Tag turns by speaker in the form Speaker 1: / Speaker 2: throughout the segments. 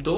Speaker 1: 2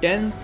Speaker 1: 10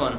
Speaker 1: 1,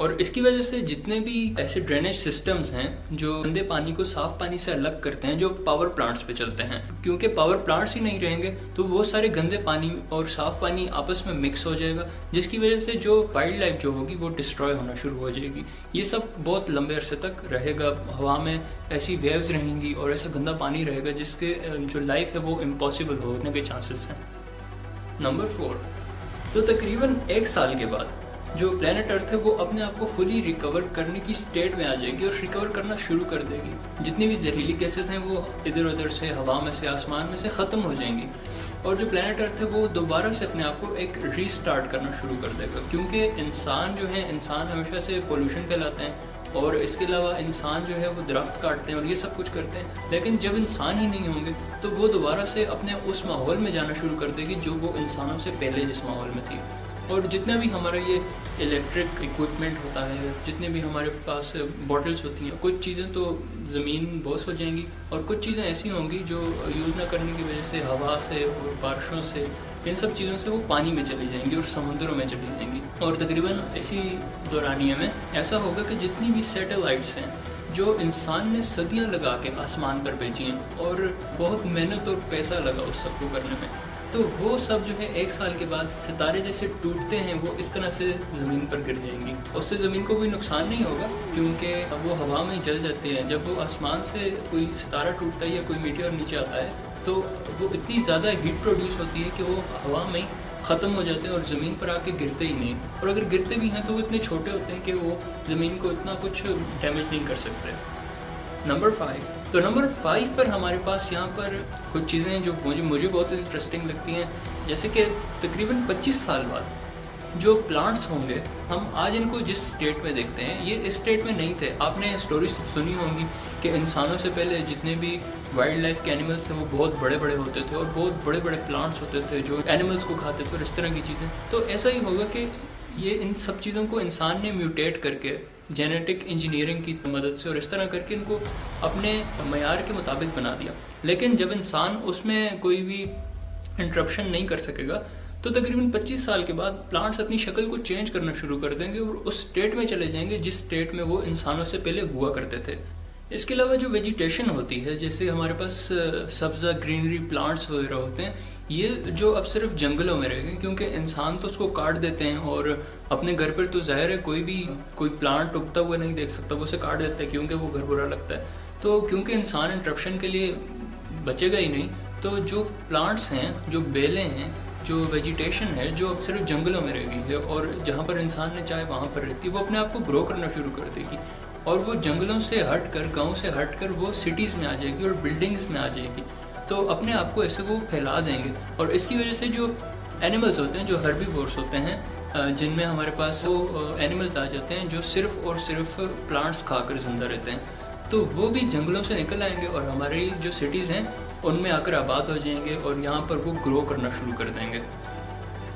Speaker 1: اور اس کی وجہ سے جتنے بھی ایسے ڈرینیج سسٹمز ہیں جو گندے پانی کو صاف پانی سے الگ کرتے ہیں، جو پاور پلانٹس پہ چلتے ہیں، کیونکہ پاور پلانٹس ہی نہیں رہیں گے تو وہ سارے گندے پانی اور صاف پانی آپس میں مکس ہو جائے گا، جس کی وجہ سے جو وائلڈ لائف جو ہوگی وہ ڈسٹروائے ہونا شروع ہو جائے گی۔ یہ سب بہت لمبے عرصے تک رہے گا، ہوا میں ایسی ویوز رہیں گی اور ایسا گندا پانی رہے گا جس کے جو لائف ہے وہ امپاسبل ہونے کے چانسز ہیں۔ نمبر 4، تو تقریباً 1 سال کے بعد جو پلانٹ ارتھ ہے وہ اپنے آپ کو فلی ریکور کرنے کی سٹیٹ میں آ جائے گی اور ریکور کرنا شروع کر دے گی۔ جتنی بھی زہریلی گیسز ہیں وہ ادھر ادھر سے، ہوا میں سے، آسمان میں سے ختم ہو جائیں گی، اور جو پلانٹ ارتھ ہے وہ دوبارہ سے اپنے آپ کو ایک ری سٹارٹ کرنا شروع کر دے گا، کیونکہ انسان جو ہے، انسان ہمیشہ سے پولوشن پھیلاتے ہیں، اور اس کے علاوہ انسان جو ہے وہ درخت کاٹتے ہیں اور یہ سب کچھ کرتے ہیں، لیکن جب انسان ہی نہیں ہوں گے تو وہ دوبارہ سے اپنے اس ماحول میں جانا شروع کر دے گی جو وہ انسانوں سے پہلے جس ماحول میں تھی۔ اور جتنا بھی ہمارا یہ الیکٹرک ایکوپمنٹ ہوتا ہے، جتنے بھی ہمارے پاس باٹلز ہوتی ہیں، کچھ چیزیں تو زمین بوس ہو جائیں گی اور کچھ چیزیں ایسی ہوں گی جو یوز نہ کرنے کی وجہ سے ہوا سے اور بارشوں سے، ان سب چیزوں سے وہ پانی میں چلی جائیں گی اور سمندروں میں چلی جائیں گی۔ اور تقریباً اسی دورانیے میں ایسا ہوگا کہ جتنی بھی سیٹلائٹس ہیں جو انسان نے صدیاں لگا کے آسمان پر بھیجی ہیں اور بہت محنت اور پیسہ لگا اس سب کو کرنے میں، تو وہ سب جو ہے 1 سال کے بعد ستارے جیسے ٹوٹتے ہیں وہ اس طرح سے زمین پر گر جائیں گی۔ اس سے زمین کو کوئی نقصان نہیں ہوگا کیونکہ وہ ہوا میں جل جاتے ہیں۔ جب وہ آسمان سے کوئی ستارہ ٹوٹتا ہے یا کوئی میٹیور نیچے آتا ہے تو وہ اتنی زیادہ ہیٹ پروڈیوس ہوتی ہے کہ وہ ہوا میں ختم ہو جاتے ہیں اور زمین پر آ کے گرتے ہی نہیں، اور اگر گرتے بھی ہیں تو وہ اتنے چھوٹے ہوتے ہیں کہ وہ زمین کو اتنا کچھ ڈیمیج نہیں کر سکتے۔ نمبر 5، تو نمبر 5 پر ہمارے پاس یہاں پر کچھ چیزیں ہیں جو مجھے بہت انٹرسٹنگ لگتی ہیں، جیسے کہ تقریباً 25 سال بعد جو پلانٹس ہوں گے، ہم آج ان کو جس اسٹیٹ میں دیکھتے ہیں یہ اس اسٹیٹ میں نہیں تھے۔ آپ نے اسٹوریز سنی ہوں گی کہ انسانوں سے پہلے جتنے بھی وائلڈ لائف کے اینیملس تھے وہ بہت بڑے بڑے ہوتے تھے اور بہت بڑے بڑے پلانٹس ہوتے تھے جو اینیملس کو کھاتے تھے اور اس طرح کی چیزیں۔ تو ایسا ہی ہوگا کہ یہ ان سب چیزوں کو انسان نے میوٹیٹ کر کے جینیٹک انجینئرنگ کی مدد سے اور اس طرح کر کے ان کو اپنے معیار کے مطابق بنا دیا، لیکن جب انسان اس میں کوئی بھی انٹرپشن نہیں کر سکے گا تو تقریباً 25 سال کے بعد پلانٹس اپنی شکل کو چینج کرنا شروع کر دیں گے اور اس اسٹیٹ میں چلے جائیں گے جس اسٹیٹ میں وہ انسانوں سے پہلے ہوا کرتے تھے۔ اس کے علاوہ جو ویجیٹیشن ہوتی ہے، جیسے ہمارے پاس سبزہ گرینری پلانٹس وغیرہ ہوتے ہیں، یہ جو اب صرف جنگلوں میں رہ گئے کیونکہ انسان تو اس کو کاٹ دیتے ہیں، اور اپنے گھر پر تو ظاہر ہے کوئی پلانٹ اگتا ہوا نہیں دیکھ سکتا، وہ اسے کاٹ دیتا ہے کیونکہ وہ گھر برا لگتا ہے۔ تو کیونکہ انسان انٹرپشن کے لیے بچے گا ہی نہیں، تو جو پلانٹس ہیں، جو بیلیں ہیں، جو ویجیٹیشن ہے جو اب صرف جنگلوں میں رہ گئی ہے اور جہاں پر انسان نے چاہے وہاں پر رہتی ہے، وہ اپنے آپ کو گرو کرنا شروع کر دے گی، اور وہ جنگلوں سے ہٹ کر، گاؤں سے ہٹ کر وہ سٹیز میں آ جائے گی اور بلڈنگز میں آ جائے گی، تو اپنے آپ کو ایسے وہ پھیلا دیں گے۔ اور اس کی وجہ سے جو اینیملز ہوتے ہیں، جو ہربی وورس ہوتے ہیں، جن میں ہمارے پاس وہ اینیملز آ جاتے ہیں جو صرف اور صرف پلانٹس کھا کر زندہ رہتے ہیں، تو وہ بھی جنگلوں سے نکل آئیں گے اور ہماری جو سٹیز ہیں ان میں آ کر آباد ہو جائیں گے اور یہاں پر وہ گرو کرنا شروع کر دیں گے۔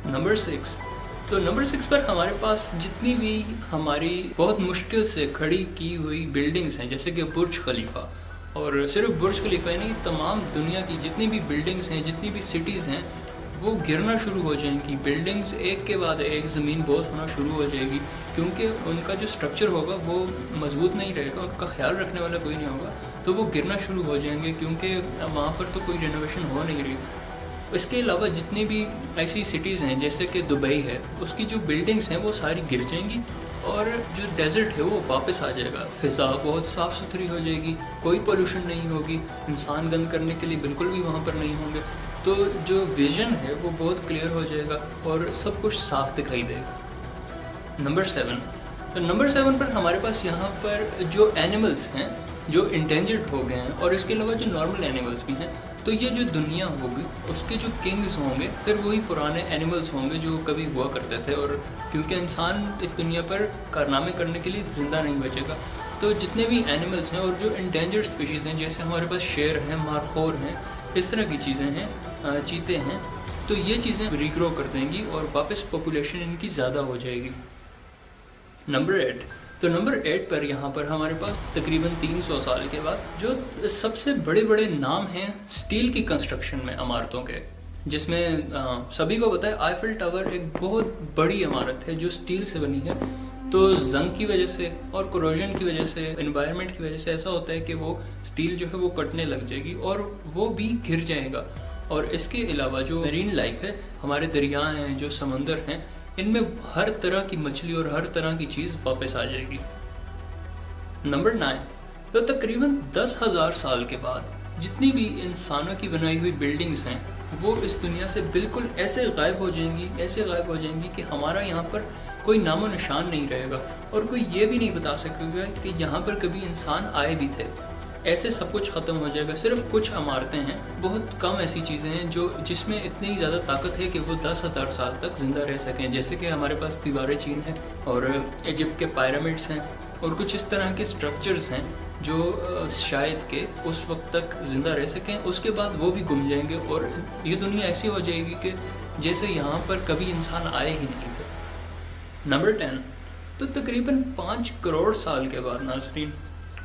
Speaker 1: نمبر 6، تو نمبر 6 پر ہمارے پاس جتنی بھی ہماری بہت مشکل سے کھڑی کی ہوئی بلڈنگز ہیں، جیسے کہ برج خلیفہ، اور صرف برج خلیفہ ہی نہیں، تمام دنیا کی جتنی بھی بلڈنگز ہیں، جتنی بھی سٹیز ہیں، وہ گرنا شروع ہو جائیں گی۔ بلڈنگز ایک کے بعد ایک زمین بوس ہونا شروع ہو جائے گی، کیونکہ ان کا جو سٹرکچر ہوگا وہ مضبوط نہیں رہے گا، ان کا خیال رکھنے والا کوئی نہیں ہوگا، تو وہ گرنا شروع ہو جائیں گے کیونکہ وہاں پر تو کوئی رینوویشن ہو نہیں رہی۔ اس کے علاوہ جتنی بھی ایسی سٹیز ہیں جیسے کہ دبئی ہے، اس کی جو بلڈنگز ہیں وہ ساری گر جائیں گی، اور جو ڈیزرٹ ہے وہ واپس آ جائے گا، فضا بہت صاف ستھری ہو جائے گی، کوئی پولوشن نہیں ہوگی، انسان گند کرنے کے لیے بالکل بھی وہاں پر نہیں ہوں گے، تو جو ویژن ہے وہ بہت کلیئر ہو جائے گا اور سب کچھ صاف دکھائی دے گا۔ نمبر 7، تو نمبر 7 پر ہمارے پاس یہاں پر جو اینیملز ہیں جو انڈینجرڈ ہو گئے ہیں، اور اس کے علاوہ جو نارمل اینیملز بھی ہیں، تو یہ جو دنیا ہوگی اس کے جو کنگز ہوں گے پھر وہی پرانے اینیملز ہوں گے جو کبھی ہوا کرتے تھے، اور کیونکہ انسان اس دنیا پر کارنامے کرنے کے لیے زندہ نہیں بچے گا، تو جتنے بھی اینیملز ہیں اور جو انڈینجرڈ اسپیشیز ہیں، جیسے ہمارے پاس شیر ہیں، مارخور ہیں، اس طرح کی چیزیں ہیں، چیتے ہیں، تو یہ چیزیں ریگرو کر دیں گی اور واپس پاپولیشن ان کی زیادہ ہو جائے گی۔ نمبر 8، تو نمبر 8 پر یہاں پر ہمارے پاس تقریباً 300 سال کے بعد جو سب سے بڑے بڑے نام ہیں سٹیل کی کنسٹرکشن میں عمارتوں کے، جس میں سبھی کو پتہ ہے آئیفل ٹاور ایک بہت بڑی عمارت ہے جو سٹیل سے بنی ہے، تو زنگ کی وجہ سے اور کروژن کی وجہ سے، انوائرمنٹ کی وجہ سے ایسا ہوتا ہے کہ وہ اسٹیل جو ہے وہ کٹنے لگ جائے گی اور وہ بھی گر جائے گا. اور اس کے علاوہ جو میرین لائف ہے، ہمارے دریا ہیں، جو سمندر ہیں، ان میں ہر طرح کی مچھلی اور ہر طرح کی چیز واپس آ جائے گی. نمبر 9، تو تقریباً 10,000 سال کے بعد جتنی بھی انسانوں کی بنائی ہوئی بلڈنگز ہیں وہ اس دنیا سے بالکل ایسے غائب ہو جائیں گی کہ ہمارا یہاں پر کوئی نام و نشان نہیں رہے گا، اور کوئی یہ بھی نہیں بتا سکے گا کہ یہاں پر کبھی انسان آئے بھی تھے. ایسے سب کچھ ختم ہو جائے گا. صرف کچھ عمارتیں ہیں، بہت کم ایسی چیزیں ہیں جس میں اتنی زیادہ طاقت ہے کہ وہ 10,000 سال تک زندہ رہ سکیں، جیسے کہ ہمارے پاس دیوار چین ہے اور ایجپٹ کے پیرامڈس ہیں اور کچھ اس طرح کے سٹرکچرز ہیں جو شاید کہ اس وقت تک زندہ رہ سکیں. اس کے بعد وہ بھی گم جائیں گے اور یہ دنیا ایسی ہو جائے گی کہ جیسے یہاں پر کبھی انسان آئے ہی نہیں تھے. نمبر 10، تو تقریباً 5 کروڑ سال کے بعد ناظرین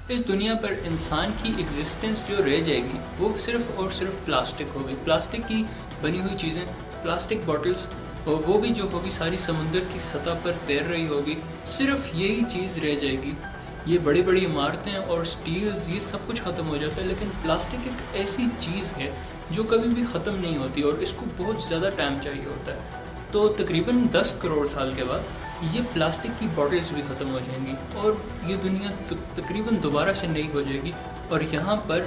Speaker 1: اس دنیا پر انسان کی ایگزسٹنس جو رہ جائے گی وہ صرف اور صرف پلاسٹک ہوگی. پلاسٹک کی بنی ہوئی چیزیں، پلاسٹک باٹلز، اور وہ بھی جو ہوگی ساری سمندر کی سطح پر تیر رہی ہوگی. صرف یہی چیز رہ جائے گی. یہ بڑی بڑی عمارتیں اور سٹیلز یہ سب کچھ ختم ہو جاتا ہے، لیکن پلاسٹک ایک ایسی چیز ہے جو کبھی بھی ختم نہیں ہوتی اور اس کو بہت زیادہ ٹائم چاہیے ہوتا ہے. تو تقریباً 10 کروڑ سال کے بعد یہ پلاسٹک کی باٹلز بھی ختم ہو جائیں گی اور یہ دنیا تقریباً دوبارہ سے نئی ہو جائے گی، اور یہاں پر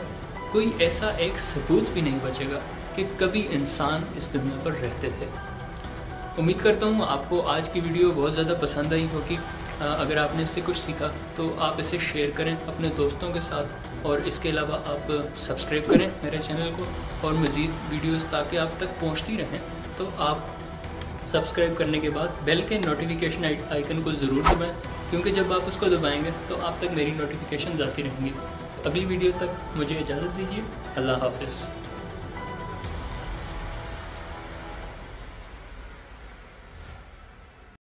Speaker 1: کوئی ایسا ایک ثبوت بھی نہیں بچے گا کہ کبھی انسان اس دنیا پر رہتے تھے. امید کرتا ہوں آپ کو آج کی ویڈیو بہت زیادہ پسند آئی ہوگی. اگر آپ نے اس سے کچھ سیکھا تو آپ اسے شیئر کریں اپنے دوستوں کے ساتھ، اور اس کے علاوہ آپ سبسکرائب کریں میرے چینل کو، اور مزید ویڈیوز تاکہ آپ تک پہنچتی رہیں تو آپ سبسکرائب کرنے کے بعد بیل کے نوٹیفیکیشن آئیکن کو ضرور دبائیں، کیونکہ جب آپ اس کو دبائیں گے تو آپ تک میری نوٹیفیکیشن جاتی رہیں گی. اگلی ویڈیو تک مجھے اجازت دیجیے. اللہ حافظ.